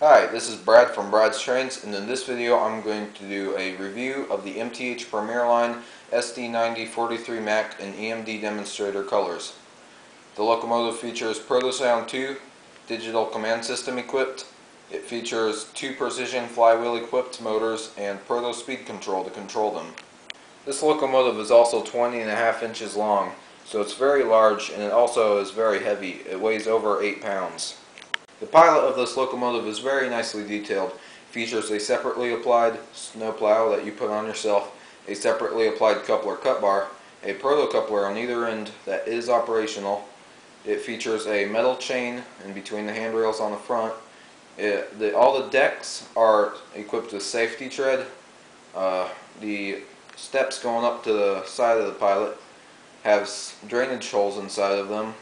Hi, this is Brad from Brad's Trains, and in this video I'm going to do a review of the MTH Premier Line SD9043MAC and EMD demonstrator colors. The locomotive features ProtoSound 2 digital command system equipped. It features 2 precision flywheel equipped motors and Proto speed control to control them. This locomotive is also 20.5 inches long, so it's very large, and it also is very heavy. It weighs over 8 pounds. The pilot of this locomotive is very nicely detailed. It features a separately applied snowplow that you put on yourself, a separately applied coupler cut bar, a proto coupler on either end that is operational. It features a metal chain in between the handrails on the front. All the decks are equipped with safety tread. The steps going up to the side of the pilot have drainage holes inside of them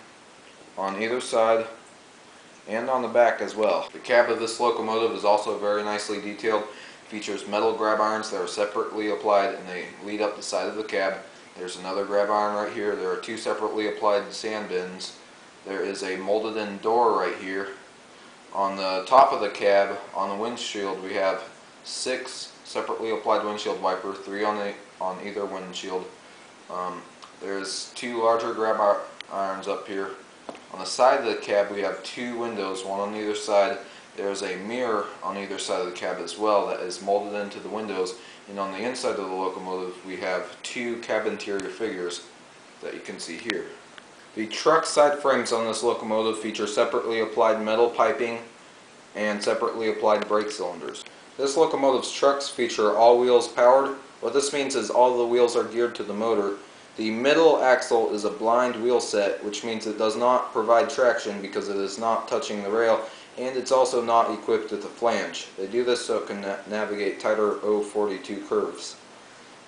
on either side and on the back as well. The cab of this locomotive is also very nicely detailed. It features metal grab irons that are separately applied and they lead up the side of the cab. There's another grab iron right here. There are 2 separately applied sand bins. There is a molded in door right here. On the top of the cab, on the windshield, we have 6 separately applied windshield wipers, 3 on either windshield. There's 2 larger grab irons up here. On the side of the cab we have 2 windows, one on either side. There's a mirror on either side of the cab as well that is molded into the windows, and on the inside of the locomotive we have 2 cab interior figures that you can see here. The truck side frames on this locomotive feature separately applied metal piping and separately applied brake cylinders. This locomotive's trucks feature all wheels powered. What this means is all the wheels are geared to the motor. The middle axle is a blind wheel set, which means it does not provide traction because it is not touching the rail, and it's also not equipped with a flange. They do this so it can navigate tighter 042 curves.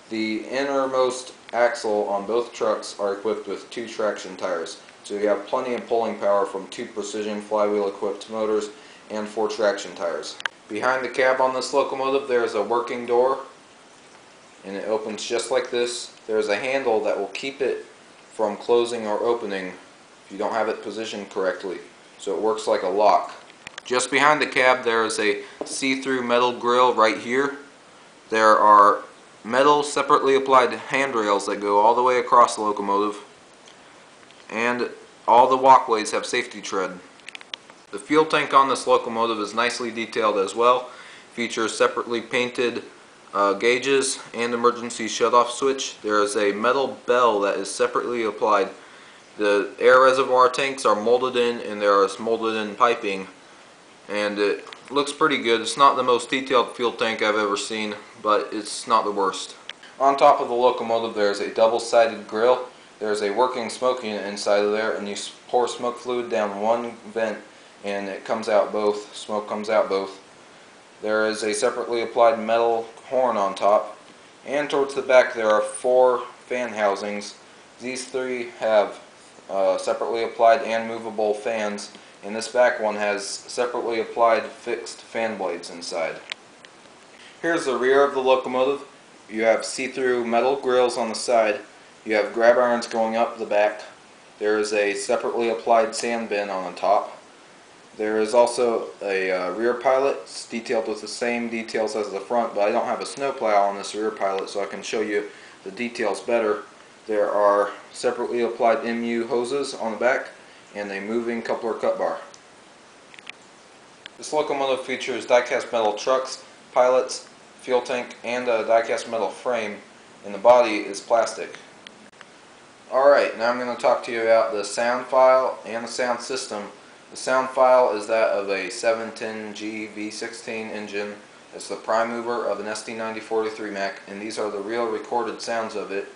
The innermost axle on both trucks are equipped with 2 traction tires, so you have plenty of pulling power from 2 precision flywheel equipped motors and 4 traction tires. Behind the cab on this locomotive there is a working door, and it opens just like this. There's a handle that will keep it from closing or opening if you don't have it positioned correctly, so it works like a lock. Just behind the cab there is a see-through metal grille right here. There are metal separately applied handrails that go all the way across the locomotive, and all the walkways have safety tread. The fuel tank on this locomotive is nicely detailed as well. Features separately painted gauges and emergency shutoff switch. There is a metal bell that is separately applied. The air reservoir tanks are molded in, and there is molded in piping, and it looks pretty good. It's not the most detailed fuel tank I've ever seen, but it's not the worst. On top of the locomotive there is a double-sided grill. There is a working smoke unit inside of there, and you pour smoke fluid down one vent and it comes out both. Smoke comes out both. There is a separately applied metal horn on top, and towards the back there are 4 fan housings. These 3 have separately applied and movable fans, and this back one has separately applied fixed fan blades inside. Here's the rear of the locomotive. You have see-through metal grills on the side. You have grab irons going up the back. There is a separately applied sand bin on the top. There is also a rear pilot. It's detailed with the same details as the front, but I don't have a snowplow on this rear pilot, so I can show you the details better. There are separately applied MU hoses on the back and a moving coupler cut bar. This locomotive features die-cast metal trucks, pilots, fuel tank, and a die-cast metal frame, and the body is plastic. Alright, now I'm going to talk to you about the sound file and the sound system. The sound file is that of a 710G V16 engine. It's the prime mover of an SD9043MAC, and these are the real recorded sounds of it.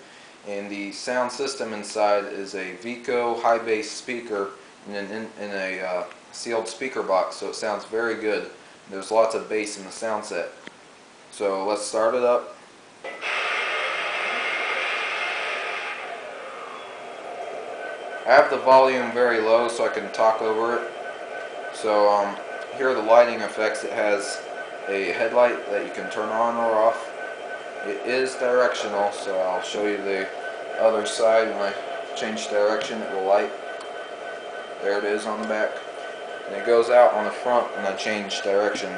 And the sound system inside is a Vico high bass speaker in a sealed speaker box, so it sounds very good. There's lots of bass in the sound set. So let's start it up. I have the volume very low so I can talk over it. So here are the lighting effects. It has a headlight that you can turn on or off. It is directional, so I'll show you the other side. When I change direction, it will light. There it is on the back. and it goes out on the front when I change direction.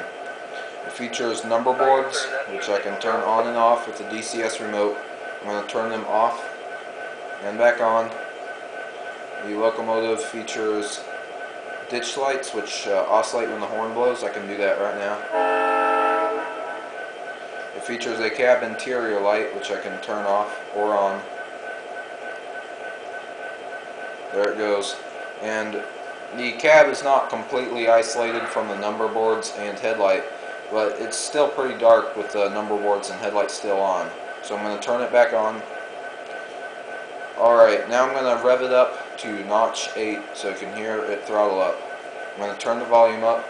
It features number boards, which I can turn on and off with the DCS remote. I'm going to turn them off and back on. The locomotive features ditch lights, which oscillate when the horn blows. I can do that right now. It features a cab interior light, which I can turn off or on. There it goes. And the cab is not completely isolated from the number boards and headlight, but it's still pretty dark with the number boards and headlights still on. So I'm going to turn it back on. Alright, now I'm going to rev it up to notch 8 so you can hear it throttle up. I'm going to turn the volume up.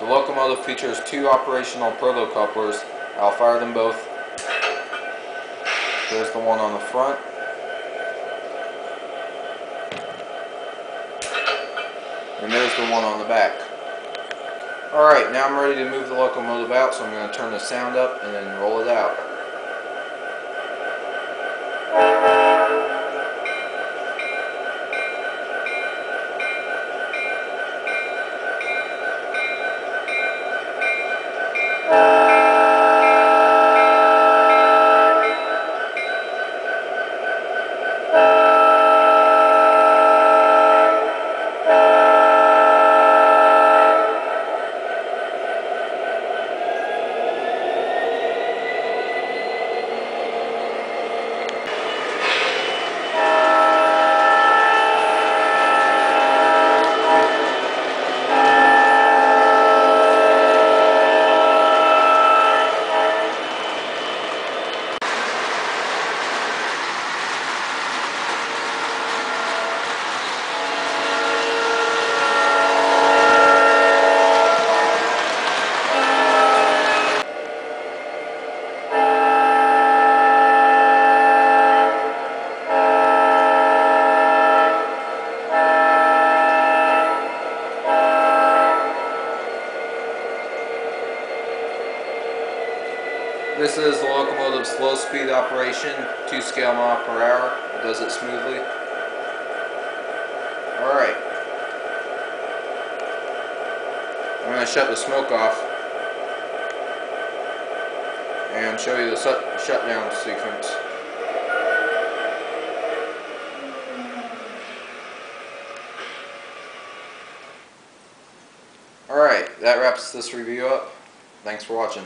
The locomotive features 2 operational proto-couplers. I'll fire them both. There's the one on the front. And there's the one on the back. Alright, now I'm ready to move the locomotive out, so I'm going to turn the sound up and then roll it out. This is the locomotive's slow speed operation, 2 scale mile per hour. It does it smoothly. Alright. I'm going to shut the smoke off and show you the shutdown sequence. Alright, that wraps this review up. Thanks for watching.